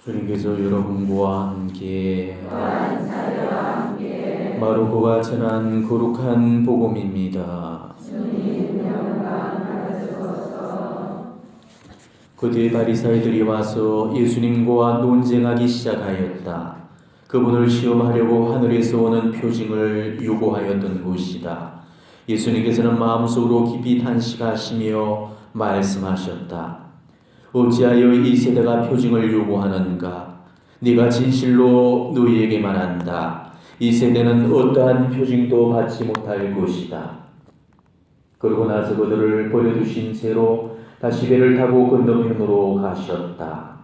주님께서 여러분과 함께 마르코가 전한 거룩한 복음입니다. 그뒤에 바리사이들이 와서 예수님과 논쟁하기 시작하였다. 그분을 시험하려고 하늘에서 오는 표징을 요구하였던 것이다. 예수님께서는 마음속으로 깊이 탄식하시며 말씀하셨다. 어찌하여 이 세대가 표징을 요구하는가? 네가 진실로 너희에게 말한다. 이 세대는 어떠한 표징도 받지 못할 것이다. 그러고 나서 그들을 버려두신 채로 다시 배를 타고 건너편으로 가셨다.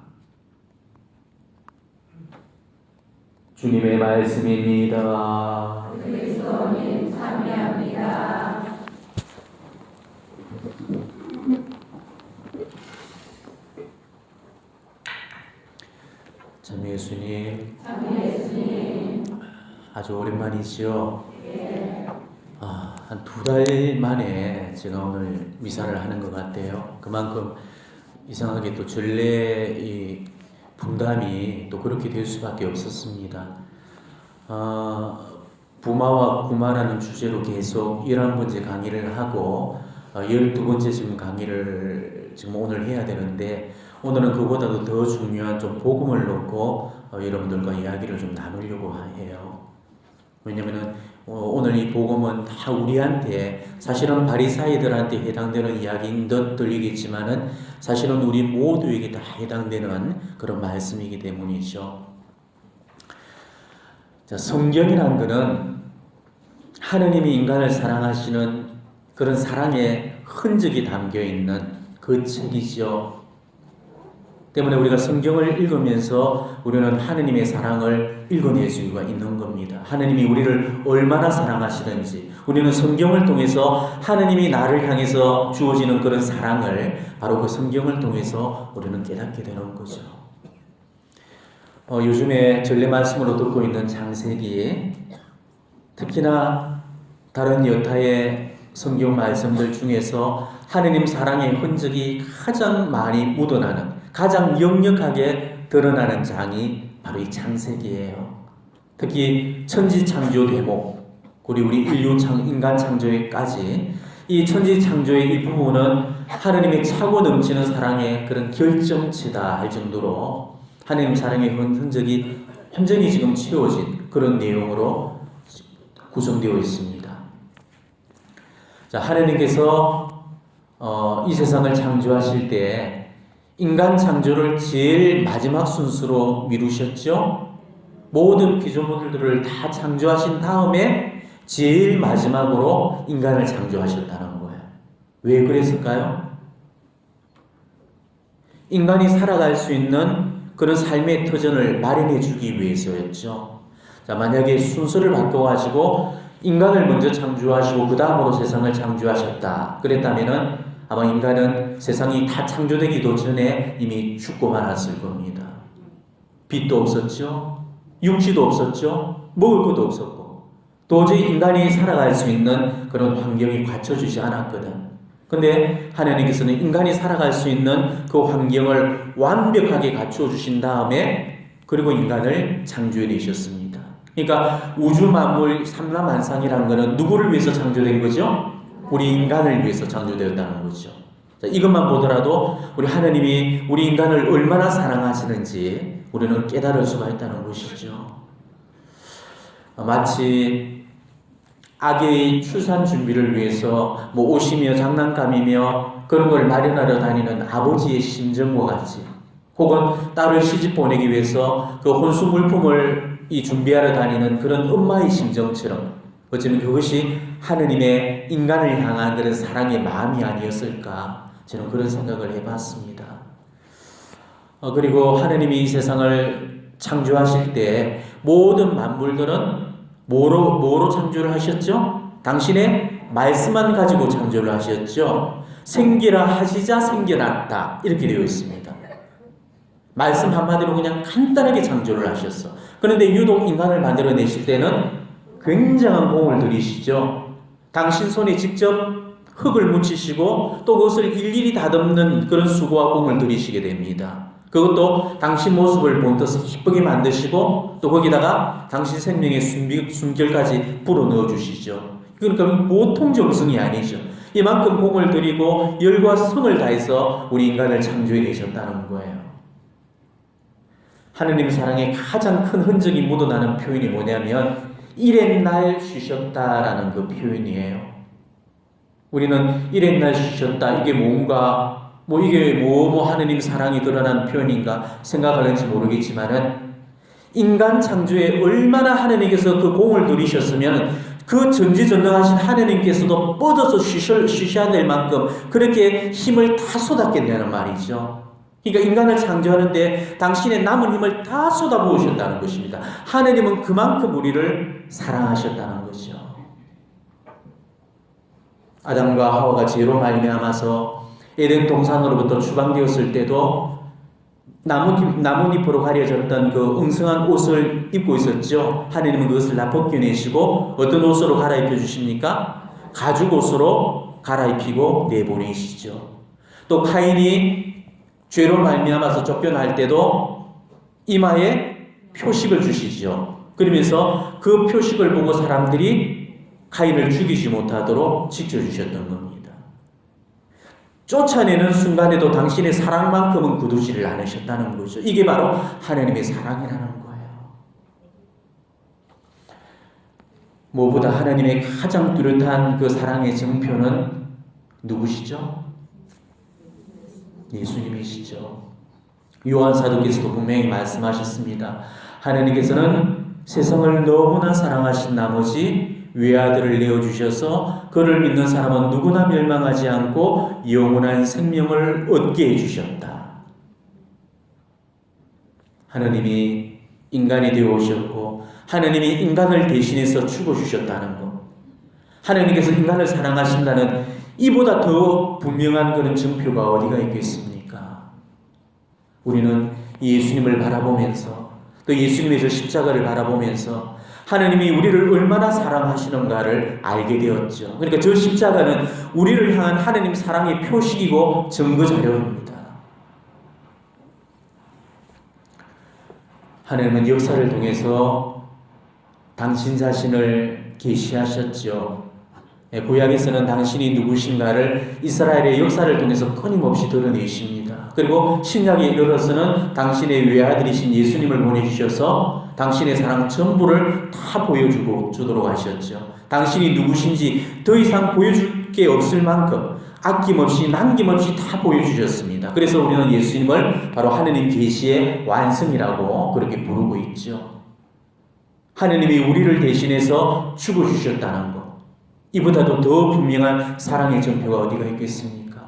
주님의 말씀입니다. 그리스도님 참여합니다. 참 예수님, 예수님. 아주 오랜만이지요. 네. 한 2달 만에 제가 오늘 미사를 하는 것 같아요. 그만큼 이상하게 또 전례 이 분담이 또 그렇게 될 수밖에 없었습니다. 부마와 구마라는 주제로 계속 11번째 강의를 하고 12번째 지금 강의를 지금 오늘 해야 되는데, 오늘은 그보다도 더 중요한 좀 복음을 놓고 여러분들과 이야기를 좀 나누려고 해요. 왜냐면은 오늘 이 복음은 다 우리한테, 사실은 바리사이들한테 해당되는 이야기인 듯 들리겠지만은 사실은 우리 모두에게 다 해당되는 그런 말씀이기 때문이죠. 자, 성경이란 것은 하느님이 인간을 사랑하시는 그런 사랑의 흔적이 담겨 있는 그 책이죠. 때문에 우리가 성경을 읽으면서 우리는 하느님의 사랑을 읽어낼 수가 있는 겁니다. 하느님이 우리를 얼마나 사랑하시든지 우리는 성경을 통해서 하느님이 나를 향해서 주어지는 그런 사랑을 바로 그 성경을 통해서 우리는 깨닫게 되는 거죠. 요즘에 전례 말씀으로 듣고 있는 창세기, 특히나 다른 여타의 성경 말씀들 중에서 하느님 사랑의 흔적이 가장 많이 묻어나는, 가장 역력하게 드러나는 장이 바로 이 창세기예요. 특히 천지창조 대목, 우리 인간 창조에까지 이 천지창조의 이 부분은 하느님의 차고 넘치는 사랑의 그런 결정치다 할 정도로 하느님 사랑의 흔적이 완전히 지금 채워진 그런 내용으로 구성되어 있습니다. 자, 하느님께서 이 세상을 창조하실 때 인간 창조를 제일 마지막 순서로 미루셨죠. 모든 피조물들을 다 창조하신 다음에 제일 마지막으로 인간을 창조하셨다는 거예요. 왜 그랬을까요? 인간이 살아갈 수 있는 그런 삶의 터전을 마련해 주기 위해서였죠. 자, 만약에 순서를 바꿔가지고 인간을 먼저 창조하시고 그 다음으로 세상을 창조하셨다 그랬다면은 아마 인간은 세상이 다 창조되기도 전에 이미 죽고 말았을 겁니다. 빛도 없었죠. 육지도 없었죠. 먹을 것도 없었고 도저히 인간이 살아갈 수 있는 그런 환경이 갖춰주지 않았거든. 근데 하나님께서는 인간이 살아갈 수 있는 그 환경을 완벽하게 갖추어 주신 다음에 그리고 인간을 창조해 내셨습니다. 그러니까 우주 만물 삼라만상이라는 것은 누구를 위해서 창조된 거죠? 우리 인간을 위해서 창조되었다는 거죠. 자, 이것만 보더라도 우리 하나님이 우리 인간을 얼마나 사랑하시는지 우리는 깨달을 수가 있다는 것이죠. 마치 아기의 출산 준비를 위해서 옷이며 장난감이며 그런 걸 마련하러 다니는 아버지의 심정과 같이, 혹은 딸을 시집 보내기 위해서 그 혼수 물품을 준비하러 다니는 그런 엄마의 심정처럼 어쩌면 그것이 하느님의 인간을 향한 그런 사랑의 마음이 아니었을까, 저는 그런 생각을 해봤습니다. 그리고 하느님이 이 세상을 창조하실 때 모든 만물들은 뭐로 창조를 하셨죠? 당신의 말씀만 가지고 창조를 하셨죠. 생기라 하시자 생겨났다 이렇게 되어 있습니다. 말씀 한마디로 그냥 간단하게 창조를 하셨어. 그런데 유독 인간을 만들어내실 때는 굉장한 공을 들이시죠. 당신 손에 직접 흙을 묻히시고 또 그것을 일일이 다듬는 그런 수고와 공을 들이시게 됩니다. 그것도 당신 모습을 본떠서 기쁘게 만드시고 또 거기다가 당신 생명의 숨결까지 불어넣어 주시죠. 그러니까 보통 정성이 아니죠. 이만큼 공을 들이고 열과 성을 다해서 우리 인간을 창조해 내셨다는 거예요. 하느님 사랑의 가장 큰 흔적이 묻어나는 표현이 뭐냐면 이렛날 쉬셨다라는 그 표현이에요. 우리는 이렛날 쉬셨다, 이게 뭔가 이게 하느님 사랑이 드러난 표현인가 생각하는지 모르겠지만은 인간 창조에 얼마나 하느님께서 그 공을 들이셨으면 그 전지전능하신 하느님께서도 뻗어서 쉬셔야 될 만큼 그렇게 힘을 다 쏟았겠냐는 말이죠. 그러니까 인간을 창조하는데 당신의 남은 힘을 다 쏟아부으셨다는 것입니다. 하느님은 그만큼 우리를 사랑하셨다는 거죠. 아담과 하와가 죄로 말미암아서 에덴 동산으로부터 추방되었을 때도 나뭇잎으로 가려졌던 그 엉성한 옷을 입고 있었죠. 하느님은 그것을 다 벗겨내시고 어떤 옷으로 갈아입혀 주십니까? 가죽 옷으로 갈아입히고 내보내시죠. 또 카인이 죄로 말미암아서 쫓겨날 때도 이마에 표식을 주시죠. 그러면서 그 표식을 보고 사람들이 카인을 죽이지 못하도록 지켜주셨던 겁니다. 쫓아내는 순간에도 당신의 사랑만큼은 거두지를 않으셨다는 거죠. 이게 바로 하나님의 사랑이라는 거예요. 무엇보다 하나님의 가장 뚜렷한 그 사랑의 증표는 누구시죠? 예수님이시죠. 요한 사도께서도 분명히 말씀하셨습니다. 하나님께서는 세상을 너무나 사랑하신 나머지 외아들을 내어주셔서 그를 믿는 사람은 누구나 멸망하지 않고 영원한 생명을 얻게 해주셨다. 하나님이 인간이 되어 오셨고 하나님이 인간을 대신해서 죽어주셨다는 것, 하나님께서 인간을 사랑하신다는 이보다 더 분명한 그런 증표가 어디가 있겠습니까? 우리는 예수님을 바라보면서 또 예수님의 저 십자가를 바라보면서 하나님이 우리를 얼마나 사랑하시는가를 알게 되었죠. 그러니까 저 십자가는 우리를 향한 하나님 사랑의 표식이고 증거자료입니다. 하나님은 역사를 통해서 당신 자신을 계시하셨죠. 구약에서는 당신이 누구신가를 이스라엘의 역사를 통해서 끊임없이 드러내십니다. 그리고 신약에 이르러서는 당신의 외아들이신 예수님을 보내주셔서 당신의 사랑 전부를 다 보여주도록 하셨죠. 당신이 누구신지 더 이상 보여줄 게 없을 만큼 아낌없이 남김없이 다 보여주셨습니다. 그래서 우리는 예수님을 바로 하느님 계시의 완성이라고 그렇게 부르고 있죠. 하느님이 우리를 대신해서 죽어주셨다는 것, 이보다도 더 분명한 사랑의 증표가 어디가 있겠습니까?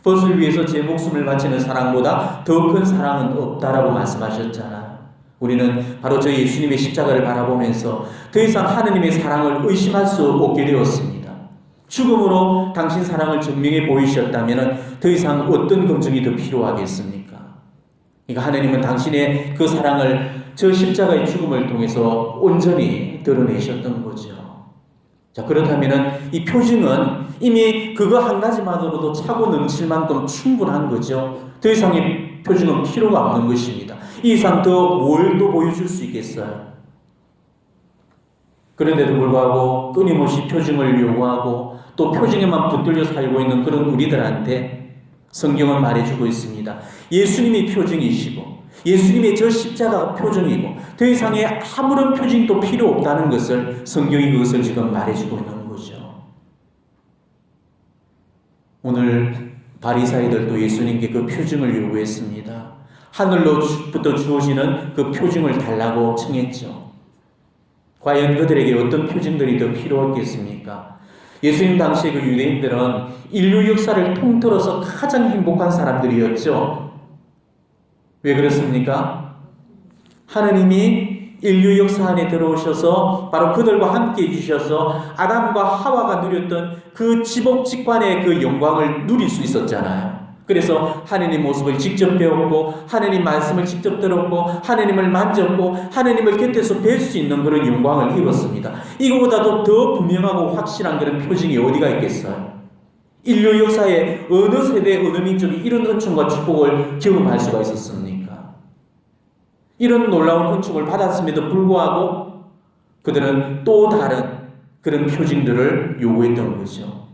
벗을 위해서 제 목숨을 바치는 사랑보다 더 큰 사랑은 없다라고 말씀하셨잖아요. 우리는 바로 저 예수님의 십자가를 바라보면서 더 이상 하느님의 사랑을 의심할 수 없게 되었습니다. 죽음으로 당신 사랑을 증명해 보이셨다면 더 이상 어떤 검증이 더 필요하겠습니까? 그러니까 하느님은 당신의 그 사랑을 저 십자가의 죽음을 통해서 온전히 드러내셨던 거죠. 자, 그렇다면 이 표징은 이미 그거 한 가지만으로도 차고 넘칠 만큼 충분한 거죠. 더 이상의 표징은 필요가 없는 것입니다. 이 이상 더 뭘 또 보여줄 수 있겠어요? 그런데도 불구하고 끊임없이 표징을 요구하고 또 표징에만 붙들려 살고 있는 그런 우리들한테 성경은 말해주고 있습니다. 예수님이 표징이시고 예수님의 저 십자가가 표징이고 더 이상의 아무런 표징도 필요 없다는 것을 성경이 그것을 지금 말해주고 있는 거죠. 오늘 바리사이들도 예수님께 그 표징을 요구했습니다. 하늘로부터 주어지는 그 표징을 달라고 청했죠. 과연 그들에게 어떤 표징들이 더 필요했겠습니까? 예수님 당시에 그 유대인들은 인류 역사를 통틀어서 가장 행복한 사람들이었죠. 왜 그렇습니까? 하느님이 인류 역사 안에 들어오셔서 바로 그들과 함께 해주셔서 아담과 하와가 누렸던 그 지복직관의 그 영광을 누릴 수 있었잖아요. 그래서 하느님 모습을 직접 배웠고 하느님 말씀을 직접 들었고 하느님을 만졌고 하느님을 곁에서 뵐 수 있는 그런 영광을 입었습니다. 이거보다도 더 분명하고 확실한 그런 표징이 어디가 있겠어요? 인류 역사에 어느 세대 어느 민족이 이런 은총과 축복을 경험할 수가 있었습니까? 이런 놀라운 은총을 받았음에도 불구하고 그들은 또 다른 그런 표징들을 요구했던 거죠.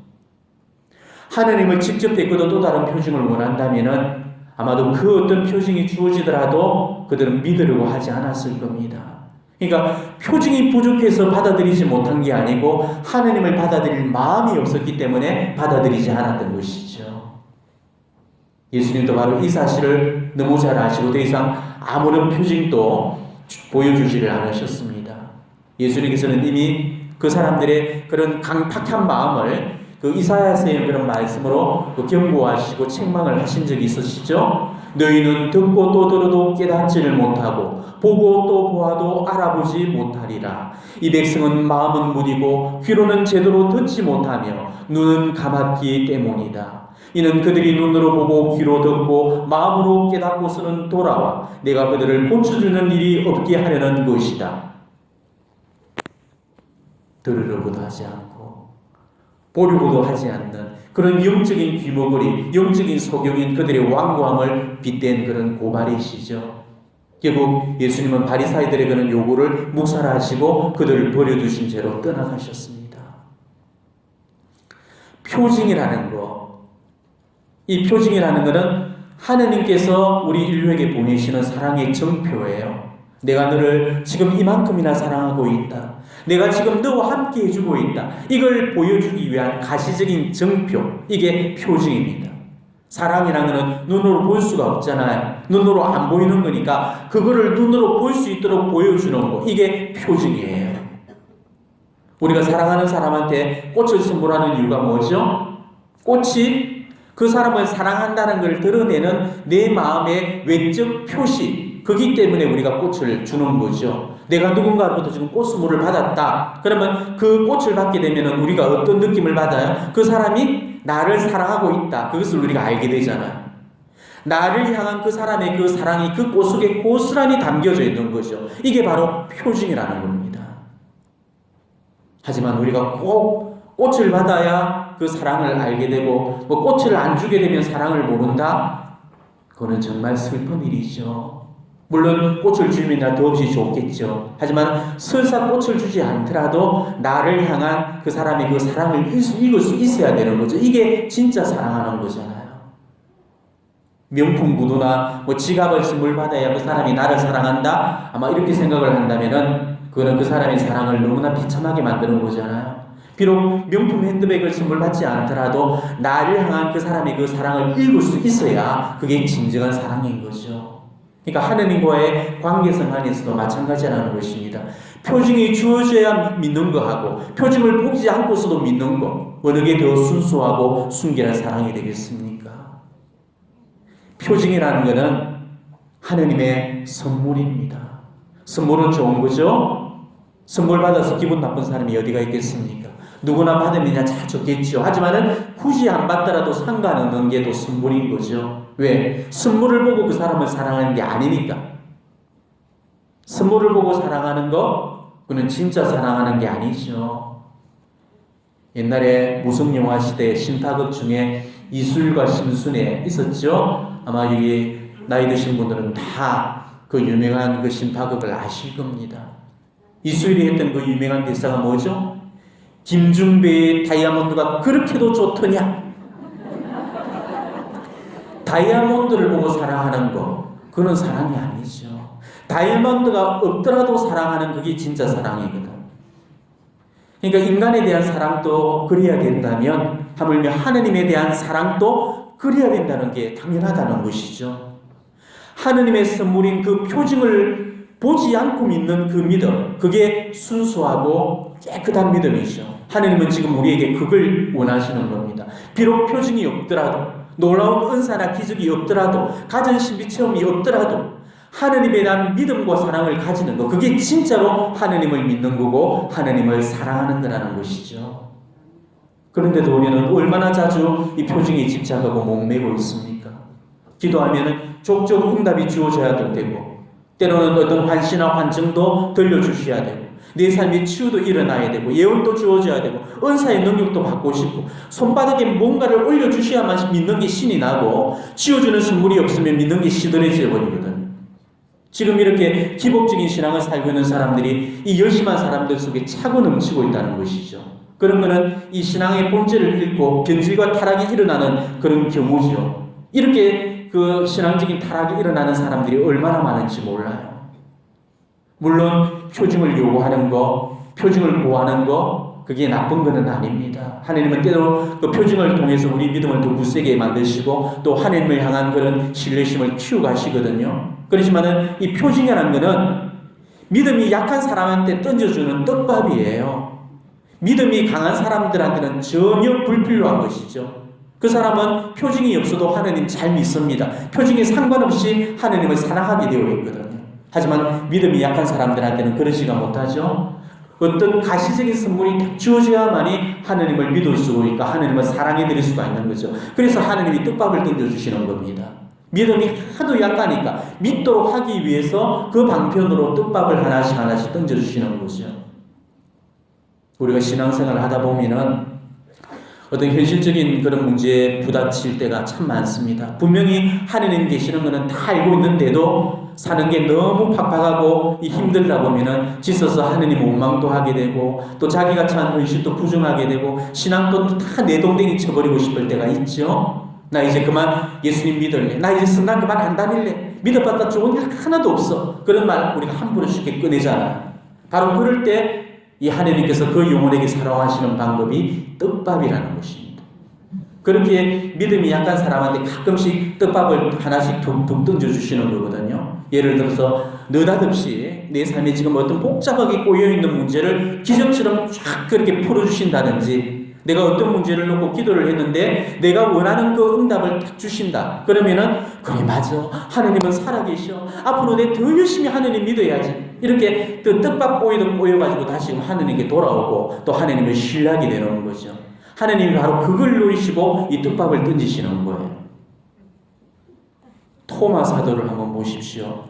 하나님을 직접 뵙고도 또 다른 표징을 원한다면은 아마도 그 어떤 표징이 주어지더라도 그들은 믿으려고 하지 않았을 겁니다. 그러니까 표징이 부족해서 받아들이지 못한 게 아니고 하나님을 받아들일 마음이 없었기 때문에 받아들이지 않았던 것이죠. 예수님도 바로 이 사실을 너무 잘 아시고 더 이상 아무런 표징도 보여주지를 않으셨습니다. 예수님께서는 이미 그 사람들의 그런 강팍한 마음을 그 이사야서의 그런 말씀으로 경고하시고 책망을 하신 적이 있으시죠? 너희는 듣고 또 들어도 깨닫지를 못하고 보고 또 보아도 알아보지 못하리라. 이 백성은 마음은 무디고 귀로는 제대로 듣지 못하며 눈은 감았기 때문이다. 이는 그들이 눈으로 보고 귀로 듣고 마음으로 깨닫고서는 돌아와 내가 그들을 고쳐주는 일이 없게 하려는 것이다. 들으려고도 하지 않고 보려고도 하지 않는 그런 영적인 귀머거리, 영적인 소경인 그들의 완고함을 빗댄 그런 고발이시죠. 결국 예수님은 바리사이들의 그런 요구를 묵살하시고 그들을 버려두신 채로 떠나가셨습니다. 표징이라는 거, 이 표징이라는 것은 하나님께서 우리 인류에게 보내시는 사랑의 정표예요. 내가 너를 지금 이만큼이나 사랑하고 있다. 내가 지금 너와 함께 해주고 있다. 이걸 보여주기 위한 가시적인 정표, 이게 표징입니다. 사랑이라는 것은 눈으로 볼 수가 없잖아요. 눈으로 안 보이는 거니까 그거를 눈으로 볼 수 있도록 보여주는 거, 이게 표징이에요. 우리가 사랑하는 사람한테 꽃을 선물하는 이유가 뭐죠? 꽃이 그 사람을 사랑한다는 걸 드러내는 내 마음의 외적 표시, 그기 때문에 우리가 꽃을 주는 거죠. 내가 누군가로부터 지금 꽃선물을 받았다. 그러면 그 꽃을 받게 되면 우리가 어떤 느낌을 받아요? 그 사람이 나를 사랑하고 있다. 그것을 우리가 알게 되잖아요. 나를 향한 그 사람의 그 사랑이 그 꽃 속에 고스란히 담겨져 있는 거죠. 이게 바로 표징이라는 겁니다. 하지만 우리가 꼭 꽃을 받아야 그 사랑을 알게 되고 뭐 꽃을 안 주게 되면 사랑을 모른다? 그거는 정말 슬픈 일이죠. 물론 꽃을 주면 더없이 좋겠죠. 하지만 설사 꽃을 주지 않더라도 나를 향한 그 사람의 그 사랑을 읽을 수 있어야 되는 거죠. 이게 진짜 사랑하는 거잖아요. 명품 구두나 뭐 지갑을 선물 받아야 그 사람이 나를 사랑한다? 아마 이렇게 생각을 한다면은 그거는 그 사람의 사랑을 너무나 비참하게 만드는 거잖아요. 비록 명품 핸드백을 선물 받지 않더라도 나를 향한 그 사람의 그 사랑을 읽을 수 있어야 그게 진정한 사랑인 거죠. 그러니까 하느님과의 관계성 안에서도 마찬가지라는 것입니다. 표징이 주어져야 믿는 거하고 표징을 보지 않고서도 믿는 거, 어느 게 더 순수하고 순결한 사랑이 되겠습니까? 표징이라는 것은 하느님의 선물입니다. 선물은 좋은 거죠? 선물 받아서 기분 나쁜 사람이 어디가 있겠습니까? 누구나 받으면 잘 좋겠죠. 하지만은 굳이 안 받더라도 상관없는 게 또 선물인 거죠. 왜? 선물을 보고 그 사람을 사랑하는 게 아니니까. 선물을 보고 사랑하는 거, 그는 진짜 사랑하는 게 아니죠. 옛날에 무성영화 시대 신파극 중에 이술과 심순애 있었죠? 아마 여기 나이 드신 분들은 다 그 유명한 그 신파극을 아실 겁니다. 이술이 했던 그 유명한 대사가 뭐죠? 김중배의 다이아몬드가 그렇게도 좋더냐? 다이아몬드를 보고 사랑하는 거, 그건 사랑이 아니죠. 다이아몬드가 없더라도 사랑하는 그게 진짜 사랑이거든. 그러니까 인간에 대한 사랑도 그래야 된다면 하물며 하느님에 대한 사랑도 그래야 된다는 게 당연하다는 것이죠. 하느님의 선물인 그 표징을 보지 않고 믿는 그 믿음, 그게 순수하고 깨끗한 믿음이죠. 하느님은 지금 우리에게 그걸 원하시는 겁니다. 비록 표징이 없더라도, 놀라운 은사나 기적이 없더라도, 가진 신비 체험이 없더라도 하느님에 대한 믿음과 사랑을 가지는 것, 그게 진짜로 하느님을 믿는 거고 하느님을 사랑하는 거라는 것이죠. 그런데도 우리는 얼마나 자주 이 표징에 집착하고 목매고 있습니까? 기도하면 족족 응답이 주어져야 되고, 때로는 어떤 환시나 환증도 들려주셔야 되고, 내 삶의 치유도 일어나야 되고, 예언도 주어져야 되고, 은사의 능력도 받고 싶고, 손바닥에 뭔가를 올려주셔야만 믿는 게 신이 나고, 치워주는 선물이 없으면 믿는 게 시들해져 버리거든. 지금 이렇게 기복적인 신앙을 살고 있는 사람들이 이 열심한 사람들 속에 차고 넘치고 있다는 것이죠. 그런 거는 이 신앙의 본질을 잃고 변질과 타락이 일어나는 그런 경우죠. 이렇게 그 신앙적인 타락이 일어나는 사람들이 얼마나 많은지 몰라요. 물론 표징을 요구하는 거, 표징을 구하는 거, 그게 나쁜 것은 아닙니다. 하나님은 때로 그 표징을 통해서 우리 믿음을 더 굳세게 만드시고 또 하나님을 향한 그런 신뢰심을 키워가시거든요. 그렇지만은 이 표징이라는 것은 믿음이 약한 사람한테 던져주는 떡밥이에요. 믿음이 강한 사람들한테는 전혀 불필요한 것이죠. 그 사람은 표징이 없어도 하나님 잘 믿습니다. 표징에 상관없이 하나님을 사랑하게 되어 있거든요. 하지만 믿음이 약한 사람들한테는 그러지가 못하죠. 어떤 가시적인 선물이 딱 주어져야만이 하나님을 믿을 수가 있고 하나님을 사랑해 드릴 수가 있는 거죠. 그래서 하나님이 떡밥을 던져주시는 겁니다. 믿음이 하도 약하니까 믿도록 하기 위해서 그 방편으로 떡밥을 하나씩 던져주시는 거죠. 우리가 신앙생활을 하다 보면은 어떤 현실적인 그런 문제에 부닥칠 때가 참 많습니다. 분명히 하나님 계시는 것은 다 알고 있는데도 사는 게 너무 팍팍하고 힘들다 보면은 지쳐서 하나님 원망도 하게 되고 또 자기가 처한 현실도 부정하게 되고 신앙도 다 내동댕이 쳐버리고 싶을 때가 있죠. 나 이제 그만 예수님 믿을래. 나 이제 성당 그만 안 다닐래. 믿어봤자 좋은 일 하나도 없어. 그런 말 우리가 함부로 쉽게 꺼내잖아요. 바로 그럴 때 이 하나님께서 그 영혼에게 사랑하시는 방법이 떡밥이라는 것입니다. 그렇게 믿음이 약한 사람한테 가끔씩 떡밥을 하나씩 툭툭 던져주시는 거거든요. 예를 들어서 느닷없이 내 삶에 지금 어떤 복잡하게 꼬여있는 문제를 기적처럼 쫙 그렇게 풀어주신다든지 내가 어떤 문제를 놓고 기도를 했는데 내가 원하는 그 응답을 딱 주신다. 그러면은 그래 맞아. 하나님은 살아계셔. 앞으로 내 더 열심히 하나님 믿어야지. 이렇게 그 떡밥 꼬여가지고 다시 하나님께 돌아오고 또 하나님을 신뢰하게 되는 거죠. 하나님이 바로 그걸 노리시고 이 떡밥을 던지시는 거예요. 토마 사도를 한번 보십시오.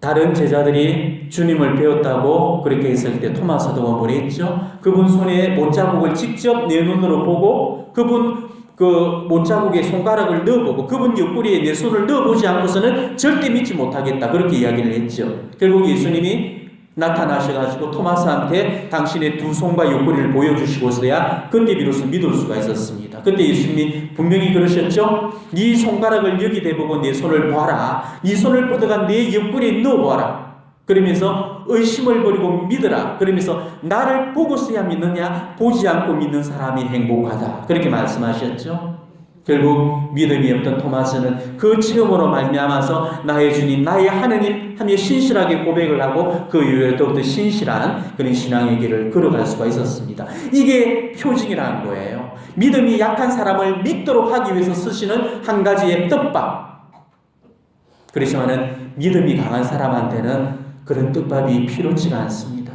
다른 제자들이 주님을 배웠다고 그렇게 했을 때 토마 사도가 뭐랬죠? 그분 손에 못자국을 직접 내 눈으로 보고 그분 그 못자국에 손가락을 넣어보고 그분 옆구리에 내 손을 넣어보지 않고서는 절대 믿지 못하겠다. 그렇게 이야기를 했죠. 결국 예수님이 나타나셔가지고 토마스한테 당신의 두 손과 옆구리를 보여주시고서야 그때 비로소 믿을 수가 있었습니다. 그때 예수님이 분명히 그러셨죠. 네 손가락을 여기 대보고 내 손을 봐라. 네 손을 뻗어가 내 옆구리에 넣어봐라. 그러면서 의심을 버리고 믿으라. 그러면서 나를 보고서야 믿느냐 보지 않고 믿는 사람이 행복하다. 그렇게 말씀하셨죠. 결국 믿음이 없던 토마스는 그 체험으로 말미암아서 나의 주님 나의 하느님 하며 신실하게 고백을 하고 그 이후에 더욱더 신실한 그런 신앙의 길을 걸어갈 수가 있었습니다. 이게 표징이라는 거예요. 믿음이 약한 사람을 믿도록 하기 위해서 쓰시는 한 가지의 떡밥. 그렇지만은 믿음이 강한 사람한테는 그런 떡밥이 필요치가 않습니다.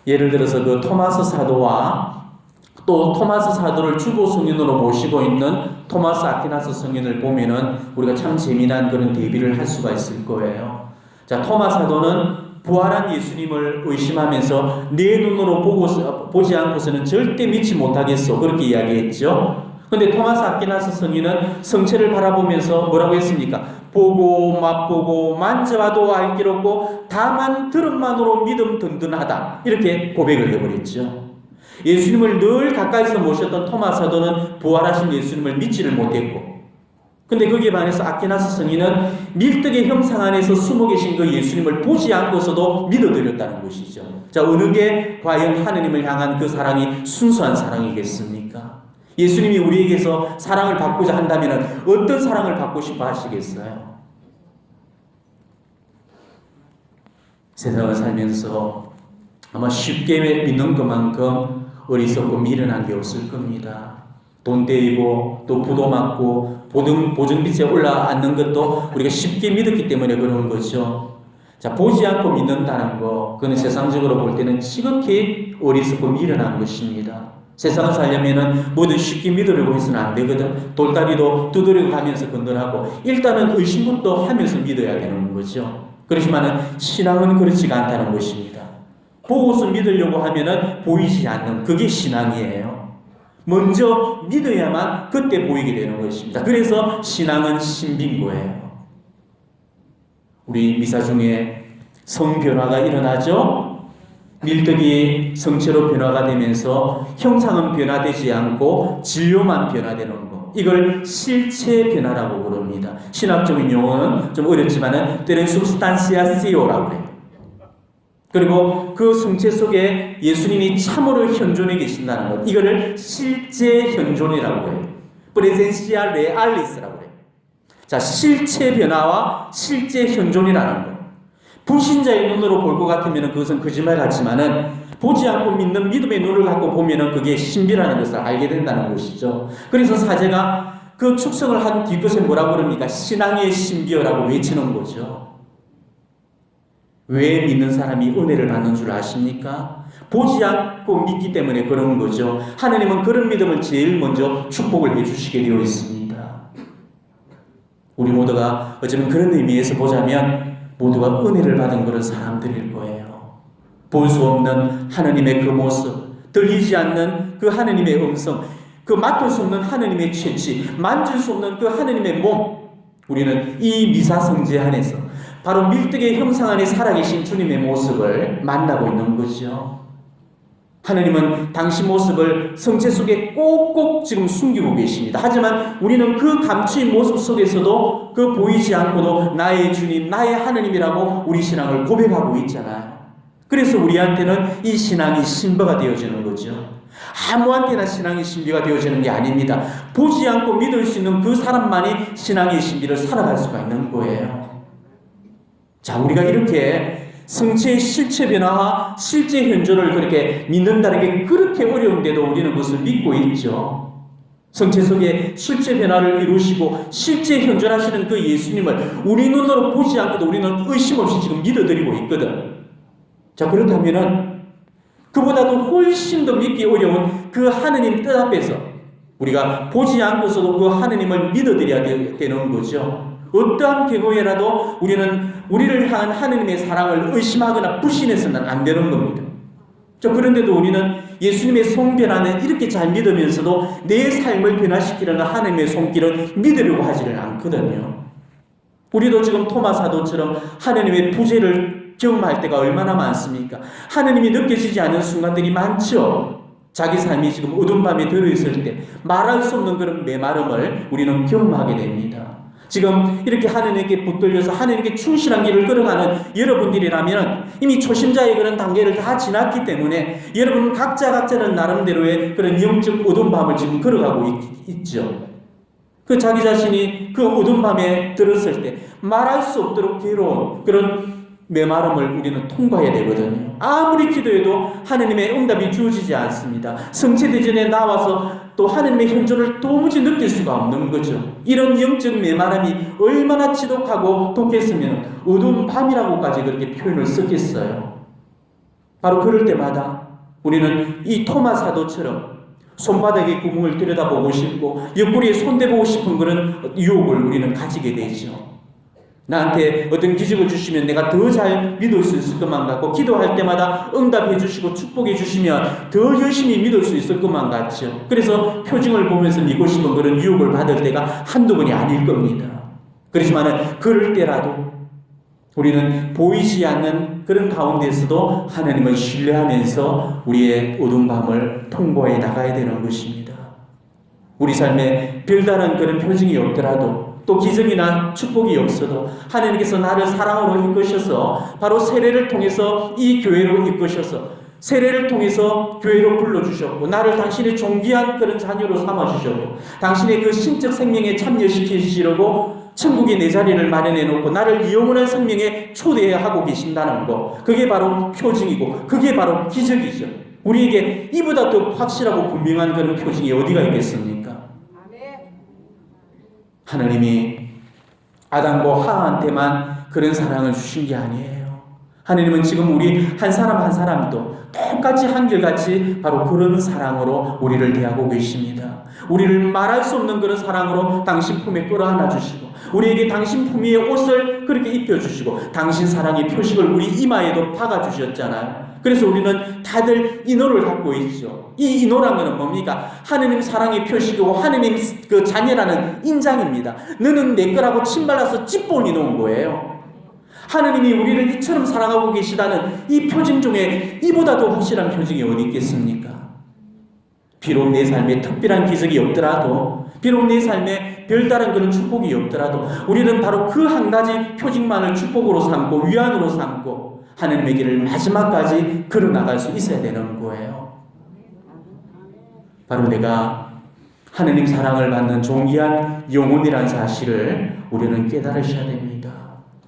예를 들어서 그 토마스 사도와 또 토마스 사도를 주보 성인으로 모시고 있는 토마스 아퀴나스 성인을 보면은 우리가 참 재미난 그런 대비를 할 수가 있을 거예요. 자, 토마스 사도는 부활한 예수님을 의심하면서 내 눈으로 보지 않고서는 절대 믿지 못하겠어. 그렇게 이야기했죠. 근데 토마스 아퀴나스 성인은 성체를 바라보면서 뭐라고 했습니까? 보고 맛보고 만져봐도 알 길 없고 다만 들음만으로 믿음 든든하다. 이렇게 고백을 해버렸죠. 예수님을 늘 가까이서 모셨던 토마스 사도는 부활하신 예수님을 믿지를 못했고 근데 거기에 반해서 아퀴나스 성인은 밀떡의 형상 안에서 숨어 계신 그 예수님을 보지 않고서도 믿어드렸다는 것이죠. 자, 어느 게 과연 하느님을 향한 그 사랑이 순수한 사랑이겠습니까? 예수님이 우리에게서 사랑을 받고자 한다면 어떤 사랑을 받고 싶어 하시겠어요? 세상을 살면서 아마 쉽게 믿는 것만큼 어리석고 미련한 게 없을 겁니다. 돈 떼이고 또 부도 맞고 보증빚에 올라앉는 것도 우리가 쉽게 믿었기 때문에 그런 거죠. 자, 보지 않고 믿는다는 거, 그건 세상적으로 볼 때는 지극히 어리석고 미련한 것입니다. 세상을 살려면은 뭐든 쉽게 믿으려고 해서는 안 되거든. 돌다리도 두드리고 가면서 건드하고 일단은 의심부터 하면서 믿어야 되는 거죠. 그렇지만은 신앙은 그렇지가 않다는 것입니다. 보고서 믿으려고 하면은 보이지 않는 그게 신앙이에요. 먼저 믿어야만 그때 보이게 되는 것입니다. 그래서 신앙은 신빙고예요. 우리 미사 중에 성변화가 일어나죠. 밀떡이 성체로 변화가 되면서 형상은 변화되지 않고 진료만 변화되는 것, 이걸 실체 변화라고 부릅니다. 신학적인 용어는 좀 어렵지만은 때는 substantiation이라고 그래요. 그리고 그 성체 속에 예수님이 참으로 현존해 계신다는 것, 이거를 실제 현존이라고 해요. presentia realis라고 해요. 자, 실체 변화와 실제 현존이라는 것. 불신자의 눈으로 볼 것 같으면 그것은 거짓말 같지만은 보지 않고 믿는 믿음의 눈을 갖고 보면은 그게 신비라는 것을 알게 된다는 것이죠. 그래서 사제가 그 축성을 한 뒤끝에 뭐라고 그럽니까? 신앙의 신비어라고 외치는 거죠. 왜 믿는 사람이 은혜를 받는 줄 아십니까? 보지 않고 믿기 때문에 그런 거죠. 하나님은 그런 믿음을 제일 먼저 축복을 해주시게 되어 있습니다. 우리 모두가 어쩌면 그런 의미에서 보자면 모두가 은혜를 받은 그런 사람들일 거예요. 볼 수 없는 하나님의 그 모습, 들리지 않는 그 하나님의 음성, 그 맡을 수 없는 하나님의 채취, 만질 수 없는 그 하나님의 몸, 우리는 이 미사성제 안에서 바로 밀떡의 형상 안에 살아계신 주님의 모습을 만나고 있는 거죠. 하나님은 당신 모습을 성체 속에 꼭꼭 지금 숨기고 계십니다. 하지만 우리는 그 감추인 모습 속에서도 그 보이지 않고도 나의 주님, 나의 하나님이라고 우리 신앙을 고백하고 있잖아요. 그래서 우리한테는 이 신앙이 신비가 되어지는 거죠. 아무한테나 신앙이 신비가 되어지는 게 아닙니다. 보지 않고 믿을 수 있는 그 사람만이 신앙의 신비를 살아갈 수가 있는 거예요. 자, 우리가 이렇게 성체의 실체 변화와 실제 현존을 그렇게 믿는다는 게 그렇게 어려운데도 우리는 그것을 믿고 있죠. 성체 속에 실제 변화를 이루시고 실제 현존하시는 그 예수님을 우리 눈으로 보지 않고도 우리는 의심 없이 지금 믿어드리고 있거든. 자, 그렇다면은 그보다도 훨씬 더 믿기 어려운 그 하느님 뜻 앞에서 우리가 보지 않고서도 그 하느님을 믿어드려야 되는 거죠. 어떠한 경우에라도 우리는 우리를 향한 하느님의 사랑을 의심하거나 불신해서는 안 되는 겁니다. 그런데도 우리는 예수님의 성변화는 이렇게 잘 믿으면서도 내 삶을 변화시키려는 하나님의 손길을 믿으려고 하지는 않거든요. 우리도 지금 토마 사도처럼 하나님의 부재를 경험할 때가 얼마나 많습니까? 하나님이 느껴지지 않는 순간들이 많죠. 자기 삶이 지금 어두운 밤에 들어있을 때 말할 수 없는 그런 메마름을 우리는 경험하게 됩니다. 지금 이렇게 하나님께 붙들려서 하나님께 충실한 길을 걸어가는 여러분들이라면 이미 초심자의 그런 단계를 다 지났기 때문에 여러분 각자는 나름대로의 그런 영적 어두운 밤을 지금 걸어가고 있죠. 그 자기 자신이 그 어두운 밤에 들었을 때 말할 수 없도록 괴로운 그런 메마름을 우리는 통과해야 되거든요. 아무리 기도해도 하나님의 응답이 주어지지 않습니다. 성체대전에 나와서 또 하나님의 현존을 도무지 느낄 수가 없는 거죠. 이런 영적 메마름이 얼마나 지독하고 독했으면 어두운 밤이라고까지 그렇게 표현을 썼겠어요. 바로 그럴 때마다 우리는 이 토마 사도처럼 손바닥에 구멍을 들여다보고 싶고 옆구리에 손대보고 싶은 그런 유혹을 우리는 가지게 되죠. 나한테 어떤 기적을 주시면 내가 더 잘 믿을 수 있을 것만 같고 기도할 때마다 응답해 주시고 축복해 주시면 더 열심히 믿을 수 있을 것만 같죠. 그래서 표징을 보면서 믿고 싶은 그런 유혹을 받을 때가 한두 번이 아닐 겁니다. 그렇지만 그럴 때라도 우리는 보이지 않는 그런 가운데서도 하나님을 신뢰하면서 우리의 어두운 밤을 통과해 나가야 되는 것입니다. 우리 삶에 별다른 그런 표징이 없더라도 또 기적이나 축복이 없어도 하나님께서 나를 사랑으로 이끄셔서 바로 세례를 통해서 이 교회로 이끄셔서 세례를 통해서 교회로 불러주셨고 나를 당신의 존귀한 그런 자녀로 삼아주셨고 당신의 그 신적 생명에 참여시키시려고 천국에 내 자리를 마련해 놓고 나를 영원한 생명에 초대하고 계신다는 거, 그게 바로 표징이고 그게 바로 기적이죠. 우리에게 이보다 더 확실하고 분명한 그런 표징이 어디가 있겠습니까? 하나님이 아담과 하와한테만 그런 사랑을 주신 게 아니에요. 하나님은 지금 우리 한 사람 한 사람도 똑같이 한결같이 바로 그런 사랑으로 우리를 대하고 계십니다. 우리를 말할 수 없는 그런 사랑으로 당신 품에 끌어안아 주시고 우리에게 당신 품 위에 옷을 그렇게 입혀주시고 당신 사랑의 표식을 우리 이마에도 박아주셨잖아요. 그래서 우리는 다들 인호를 갖고 있죠. 이 인호란 것은 뭡니까? 하느님 사랑의 표식이고 하느님 그 자녀라는 인장입니다. 너는 내 거라고 침발라서 찌본이 놓은 거예요. 하느님이 우리를 이처럼 사랑하고 계시다는 이 표징 중에 이보다 더 확실한 표징이 어디 있겠습니까? 비록 내 삶에 특별한 기적이 없더라도, 비록 내 삶에 별다른 그런 축복이 없더라도 우리는 바로 그 한 가지 표징만을 축복으로 삼고 위안으로 삼고 하느님의 길을 마지막까지 걸어나갈 수 있어야 되는 거예요. 바로 내가 하느님 사랑을 받는 존귀한 영혼이라는 사실을 우리는 깨달으셔야 됩니다.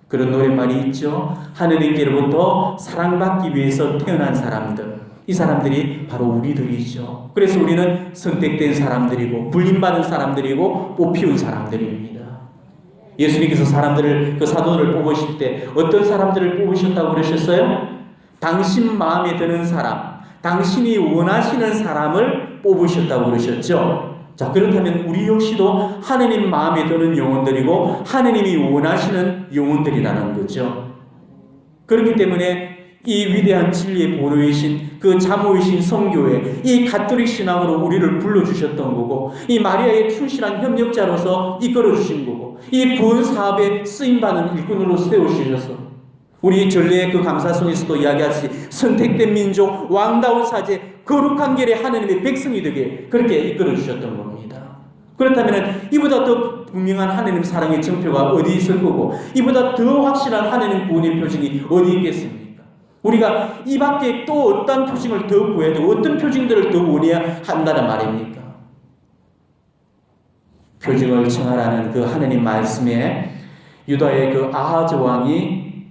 그런 노랫말이 있죠. 하느님께로부터 사랑받기 위해서 태어난 사람들, 이 사람들이 바로 우리들이죠. 그래서 우리는 선택된 사람들이고 불림받은 사람들이고 뽑히운 사람들입니다. 예수님께서 사람들을, 그 사도들을 뽑으실 때 어떤 사람들을 뽑으셨다고 그러셨어요? 당신 마음에 드는 사람, 당신이 원하시는 사람을 뽑으셨다고 그러셨죠. 자, 그렇다면 우리 역시도 하느님 마음에 드는 영혼들이고 하느님이 원하시는 영혼들이라는 거죠. 그렇기 때문에 이 위대한 진리의 보루이신 그 자모이신 성교회, 이 가톨릭 신앙으로 우리를 불러주셨던 거고, 이 마리아의 충실한 협력자로서 이끌어주신 거고, 이 구원 사업에 쓰임받는 일꾼으로 세우시셔서 우리 전례의 그 감사성에서도 이야기하듯이 선택된 민족, 왕다운 사제, 거룩한 결의 하느님의 백성이 되게 그렇게 이끌어주셨던 겁니다. 그렇다면 이보다 더 분명한 하느님 사랑의 증표가 어디 있을 거고, 이보다 더 확실한 하느님 구원의 표징이 어디 있겠습니까? 우리가 이 밖에 또 어떤 표징을 더 구해야 되고 어떤 표징들을 더 원해야 한다는 말입니까? 표징을 청하라는 그 하느님 말씀에 유다의 그 아하즈 왕이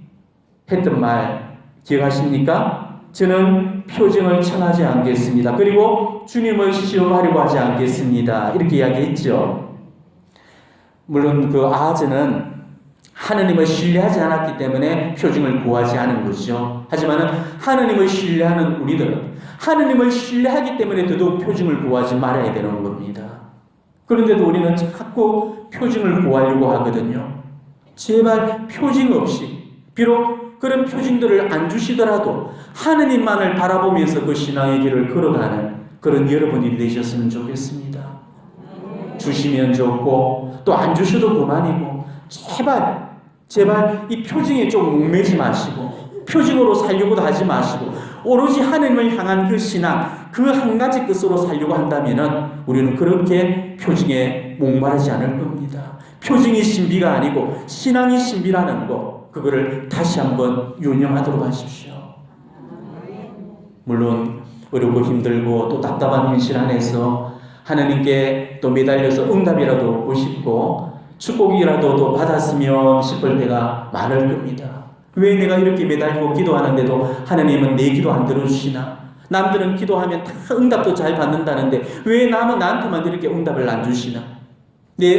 했던 말 기억하십니까? 저는 표징을 청하지 않겠습니다. 그리고 주님을 시험하려고 하지 않겠습니다. 이렇게 이야기했죠. 물론 그 아하즈는 하느님을 신뢰하지 않았기 때문에 표징을 구하지 않은 것이죠. 하지만 하느님을 신뢰하는 우리들은 하느님을 신뢰하기 때문에 더더욱 표징을 구하지 말아야 되는 겁니다. 그런데도 우리는 자꾸 표징을 구하려고 하거든요. 제발 표징 없이, 비록 그런 표징들을 안 주시더라도 하느님만을 바라보면서 그 신앙의 길을 걸어가는 그런 여러분이 되셨으면 좋겠습니다. 주시면 좋고 또 안 주셔도 그만이고, 제발 이 표징에 좀 목매지 마시고 표징으로 살려고도 하지 마시고 오로지 하느님을 향한 그 신앙, 그 한 가지 뜻으로 살려고 한다면 우리는 그렇게 표징에 목마르지 않을 겁니다. 표징이 신비가 아니고 신앙이 신비라는 거, 그거를 다시 한번 유념하도록 하십시오. 물론 어렵고 힘들고 또 답답한 현실 안에서 하나님께 또 매달려서 응답이라도 얻고 싶고 축복이라도 또 받았으면 싶을 때가 많을 겁니다. 왜 내가 이렇게 매달리고 기도하는데도 하나님은 내 기도 안 들어주시나? 남들은 기도하면 다 응답도 잘 받는다는데 왜 나한테만 이렇게 응답을 안 주시나? 내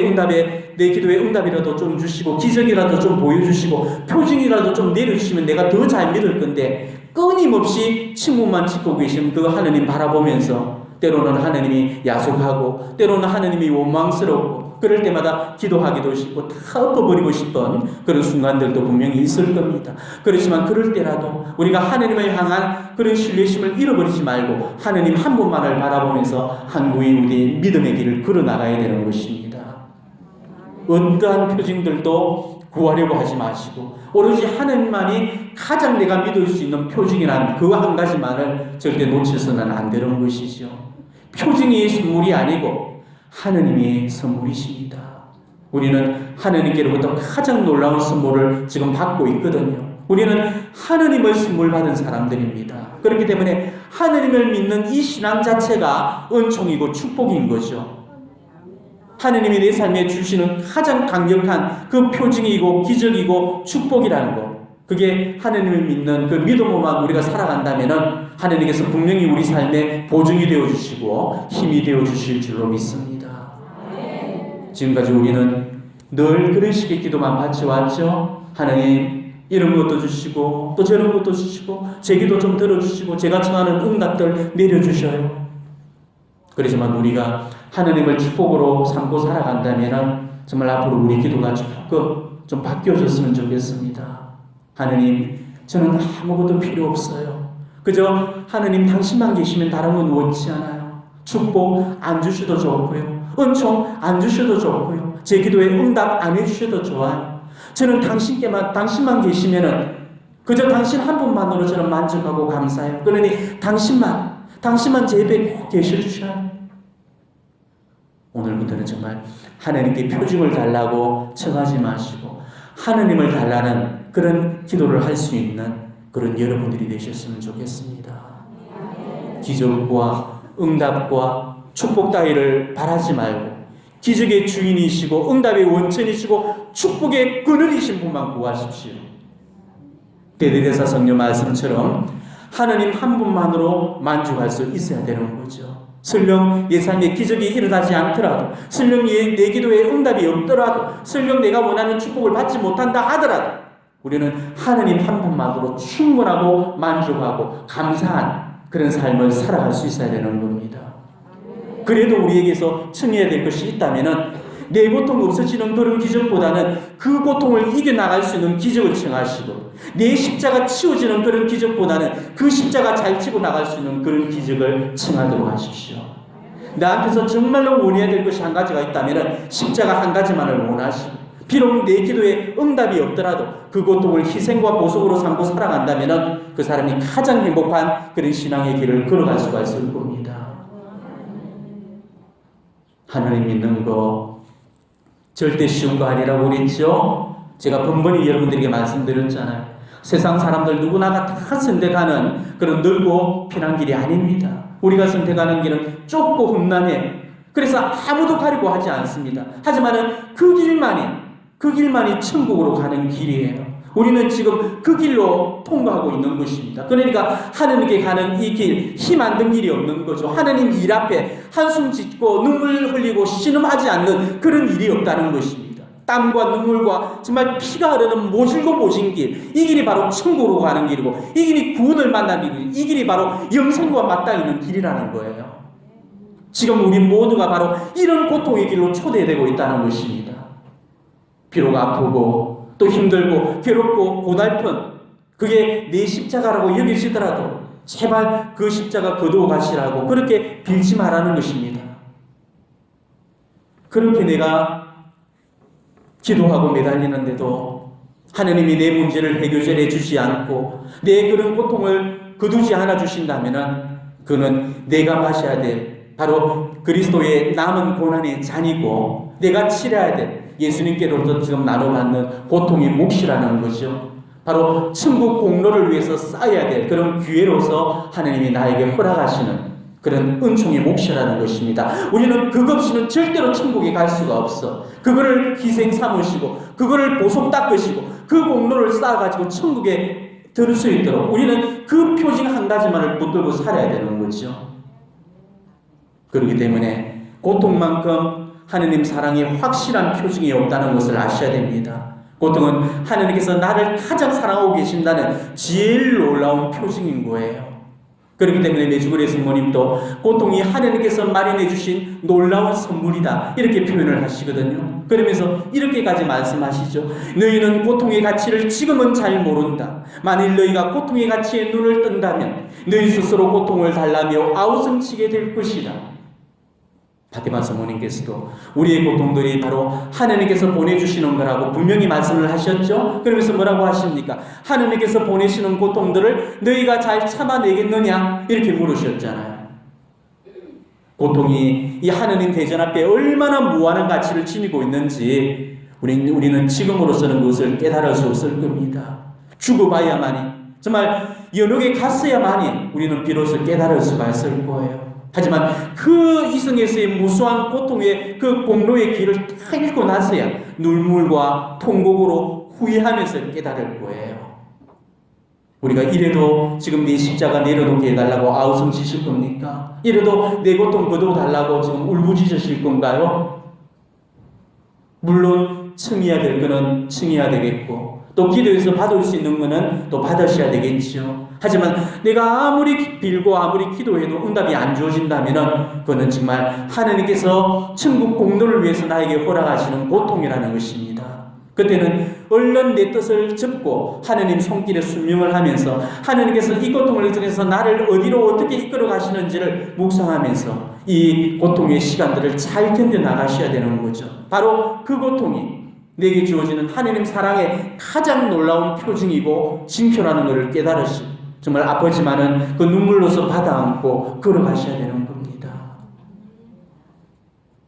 기도에 응답이라도 좀 주시고 기적이라도 좀 보여주시고 표징이라도 좀 내려주시면 내가 더 잘 믿을 건데, 끊임없이 침묵만 짓고 계신 그 하나님 바라보면서 때로는 하나님이 야속하고 때로는 하나님이 원망스럽고 그럴 때마다 기도하기도 싶고 다 엎어버리고 싶은 그런 순간들도 분명히 있을 겁니다. 그렇지만 그럴 때라도 우리가 하나님을 향한 그런 신뢰심을 잃어버리지 말고 하나님 한 분만을 바라보면서 한구이 우리의 믿음의 길을 걸어나가야 되는 것입니다. 어떠한 표징들도 구하려고 하지 마시고 오로지 하나님만이 가장 내가 믿을 수 있는 표징이란 그 한 가지만을 절대 놓쳐서는 안 되는 것이죠. 표징이 선물이 아니고 하느님이 선물이십니다. 우리는 하느님께로부터 가장 놀라운 선물을 지금 받고 있거든요. 우리는 하느님을 선물 받은 사람들입니다. 그렇기 때문에 하느님을 믿는 이 신앙 자체가 은총이고 축복인 거죠. 하느님이 내 삶에 주시는 가장 강력한 그 표징이고 기적이고 축복이라는 것, 그게 하느님을 믿는 그 믿음으로만 우리가 살아간다면 하느님께서 분명히 우리 삶에 보증이 되어주시고 힘이 되어주실 줄로 믿습니다. 지금까지 우리는 늘 그런 식의 기도만 바쳐왔죠. 하나님 이런 것도 주시고 또 저런 것도 주시고 제 기도 좀 들어주시고 제가 청하는 응답들 내려주셔요. 그렇지만 우리가 하느님을 축복으로 삼고 살아간다면 정말 앞으로 우리 기도가 조금 좀 바뀌어졌으면 좋겠습니다. 하느님, 저는 아무것도 필요 없어요. 그저 하느님 당신만 계시면 다른 건 원치 않아요. 축복 안 주셔도 좋고요. 은총 안 주셔도 좋고요. 제 기도에 응답 안 해주셔도 좋아요. 저는 당신만 계시면은 그저 당신 한 분만으로 저는 만족하고 감사해요. 그러니 당신만 제 옆에 꼭 계실 줄 알아요. 오늘부터는 정말 하나님께 표징을 달라고 청하지 마시고 하나님을 달라는 그런 기도를 할 수 있는 그런 여러분들이 되셨으면 좋겠습니다. 기적과 응답과 축복 따위를 바라지 말고 기적의 주인이시고 응답의 원천이시고 축복의 그늘이신 분만 구하십시오. 베드레사 성령 말씀처럼 하나님 한 분만으로 만족할 수 있어야 되는 거죠. 설령 내 삶에 기적이 일어나지 않더라도, 설령 내 기도에 응답이 없더라도, 설령 내가 원하는 축복을 받지 못한다 하더라도 우리는 하나님 한 분만으로 충분하고 만족하고 감사한 그런 삶을 살아갈 수 있어야 되는 겁니다. 그래도 우리에게서 청해야 될 것이 있다면 내 고통 없어지는 그런 기적보다는 그 고통을 이겨나갈 수 있는 기적을 청하시고 내 십자가 치워지는 그런 기적보다는 그 십자가 잘 치고 나갈 수 있는 그런 기적을 청하도록 하십시오. 나한테서 정말로 원해야 될 것이 한 가지가 있다면 십자가 한 가지만을 원하시고 비록 내 기도에 응답이 없더라도 그 고통을 희생과 보석으로 삼고 살아간다면 그 사람이 가장 행복한 그런 신앙의 길을 걸어갈 수가 있을 겁니다. 하나님 믿는 거 절대 쉬운 거 아니라고 그랬죠? 제가 번번이 여러분들에게 말씀드렸잖아요. 세상 사람들 누구나가 다 선택하는 그런 넓고 편한 길이 아닙니다. 우리가 선택하는 길은 좁고 험난해요. 그래서 아무도 가려고 하지 않습니다. 하지만 그 길만이 천국으로 가는 길이에요. 우리는 지금 그 길로 통과하고 있는 것입니다. 그러니까 하나님께 가는 이 길, 힘 안 든 길이 없는 거죠. 하나님 일 앞에 한숨 짓고 눈물 흘리고 신음하지 않는 그런 일이 없다는 것입니다. 땀과 눈물과 정말 피가 흐르는 모질고 모진 길, 이 길이 바로 천국으로 가는 길이고 이 길이 구원을 만나는 길, 이 길이 바로 영생과 맞닿는 길이라는 거예요. 지금 우리 모두가 바로 이런 고통의 길로 초대되고 있다는 것입니다. 비록 아프고 또 힘들고 괴롭고 고달픈 그게 내 십자가라고 여기시더라도 제발 그 십자가 거두어 가시라고 그렇게 빌지 말라는 것입니다. 그렇게 내가 기도하고 매달리는데도 하나님이 내 문제를 해결해 주지 않고 내 그런 고통을 거두지 않아 주신다면 그는 내가 마셔야 될 바로 그리스도의 남은 고난의 잔이고 내가 치러야 될 예수님께로부터 지금 나눠받는 고통의 몫이라는 거죠. 바로 천국 공로를 위해서 쌓아야 될 그런 기회로서 하나님이 나에게 허락하시는 그런 은총의 몫이라는 것입니다. 우리는 그것 없이는 절대로 천국에 갈 수가 없어. 그거를 희생 삼으시고 그거를 보석 닦으시고 그 공로를 쌓아가지고 천국에 들을 수 있도록 우리는 그 표징 한 가지만을 붙들고 살아야 되는 거죠. 그렇기 때문에 고통만큼 하느님 사랑의 확실한 표징이 없다는 것을 아셔야 됩니다. 고통은 하느님께서 나를 가장 사랑하고 계신다는 제일 놀라운 표징인 거예요. 그렇기 때문에 메주거리 성모님도 고통이 하느님께서 마련해 주신 놀라운 선물이다 이렇게 표현을 하시거든요. 그러면서 이렇게까지 말씀하시죠. 너희는 고통의 가치를 지금은 잘 모른다. 만일 너희가 고통의 가치에 눈을 뜬다면 너희 스스로 고통을 달라며 아우성치게 될 것이다. 파티마 성모님께서도 우리의 고통들이 바로 하나님께서 보내주시는 거라고 분명히 말씀을 하셨죠. 그러면서 뭐라고 하십니까? 하나님께서 보내시는 고통들을 너희가 잘 참아내겠느냐 이렇게 물으셨잖아요. 고통이 이 하나님 대전 앞에 얼마나 무한한 가치를 지니고 있는지 우리는 지금으로서는 그것을 깨달을 수 없을 겁니다. 죽어봐야만이 정말 연옥에 갔어야만이 우리는 비로소 깨달을 수가 있을 거예요. 하지만 그 이승에서의 무수한 고통의 그 공로의 길을 다 읽고 나서야 눈물과 통곡으로 후회하면서 깨달을 거예요. 우리가 이래도 지금 내 십자가 내려놓게 해달라고 아우성치실 겁니까? 이래도 내 고통 거둬달라고 지금 울부짖으실 건가요? 물론 청해야 될 거는 청해야 되겠고 또 기도해서 받을 수 있는 거는 또 받으셔야 되겠죠. 하지만 내가 아무리 빌고 아무리 기도해도 응답이 안 주어진다면 그거는 정말 하나님께서 천국 공로를 위해서 나에게 허락하시는 고통이라는 것입니다. 그때는 얼른 내 뜻을 접고 하나님 손길에 순명을 하면서 하나님께서 이 고통을 통해서 나를 어디로 어떻게 이끌어 가시는지를 묵상하면서 이 고통의 시간들을 잘 견뎌 나가셔야 되는 거죠. 바로 그 고통이 내게 주어지는 하나님 사랑의 가장 놀라운 표징이고 징표라는 것을 깨달으시고 정말 아프지만은 그 눈물로서 받아 안고 걸어가셔야 되는 겁니다.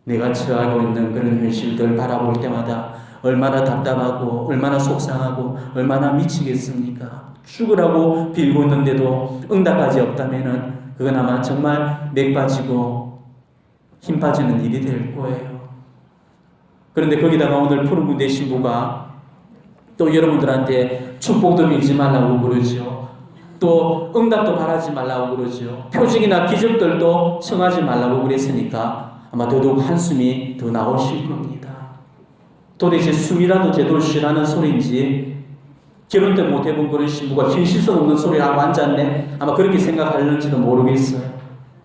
내가 처하고 있는 그런 현실들 바라볼 때마다 얼마나 답답하고 얼마나 속상하고 얼마나 미치겠습니까? 죽으라고 빌고 있는데도 응답까지 없다면은 그건 아마 정말 맥 빠지고 힘 빠지는 일이 될 거예요. 그런데 거기다가 오늘 푸른 군대 신부가 또 여러분들한테 축복도 빌지 말라고 그러죠. 또 응답도 바라지 말라고 그러죠. 표징이나 기적들도 청하지 말라고 그랬으니까 아마 더더욱 한숨이 더 나오실 겁니다. 도대체 숨이라도 제대로 쉬라는 소리인지 결혼도 못 해본 그런 신부가 현실성 없는 소리를 하고 앉았네 아마 그렇게 생각하려는지도 모르겠어요.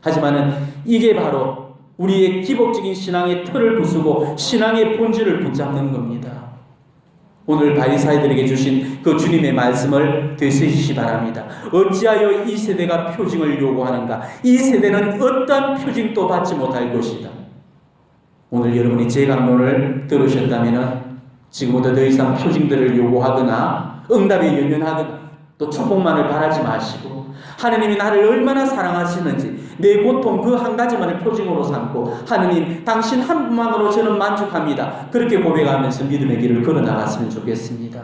하지만은 이게 바로 우리의 기복적인 신앙의 틀을 부수고 신앙의 본질을 붙잡는 겁니다. 오늘 바리사이들에게 주신 그 주님의 말씀을 되새기시기 바랍니다. 어찌하여 이 세대가 표징을 요구하는가? 이 세대는 어떤 표징도 받지 못할 것이다. 오늘 여러분이 제 강론을 들으셨다면 지금부터 더 이상 표징들을 요구하거나 응답에 연연하거나 또 축복만을 바라지 마시고 하느님이 나를 얼마나 사랑하시는지 내 고통 그 한 가지만을 표징으로 삼고 하느님 당신 한 분만으로 저는 만족합니다. 그렇게 고백하면서 믿음의 길을 걸어나갔으면 좋겠습니다.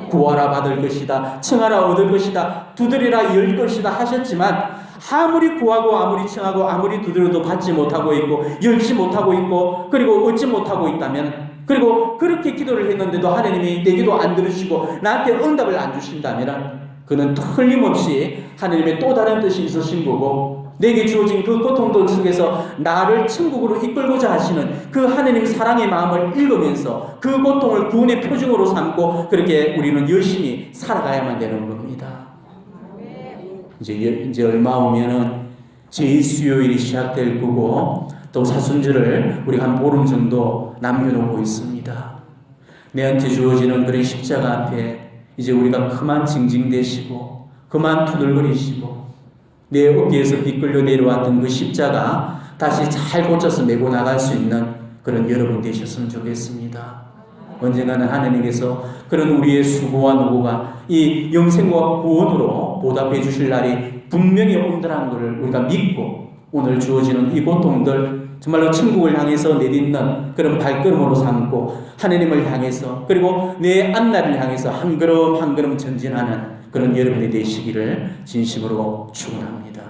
구하라 받을 것이다. 청하라 얻을 것이다. 두드리라 열 것이다 하셨지만 아무리 구하고 아무리 청하고 아무리 두드려도 받지 못하고 있고 열지 못하고 있고 그리고 얻지 못하고 있다면 그리고 그렇게 기도를 했는데도 하나님이 내 기도 안 들으시고 나한테 응답을 안 주신다면 그는 틀림없이 하나님의 또 다른 뜻이 있으신 거고 내게 주어진 그 고통들 속에서 나를 천국으로 이끌고자 하시는 그 하나님 사랑의 마음을 읽으면서 그 고통을 구원의 표징으로 삼고 그렇게 우리는 열심히 살아가야만 되는 겁니다. 이제 얼마 후면은 제2수요일이 시작될 거고 또 사순절을 우리가 한 보름 정도 남겨놓고 있습니다. 내한테 주어지는 그런 십자가 앞에 이제 우리가 그만 징징대시고 그만 투덜거리시고 내 어깨에서 비끌려 내려왔던 그 십자가 다시 잘 고쳐서 메고 나갈 수 있는 그런 여러분 되셨으면 좋겠습니다. 언젠가는 하나님께서 그런 우리의 수고와 노고가 이 영생과 구원으로 보답해 주실 날이 분명히 온다는 것을 우리가 믿고 오늘 주어지는 이 고통들 정말로 천국을 향해서 내딛는 그런 발걸음으로 삼고 하나님을 향해서 그리고 내 앞날을 향해서 한 걸음 한 걸음 전진하는 그런 여러분이 되시기를 진심으로 축원합니다.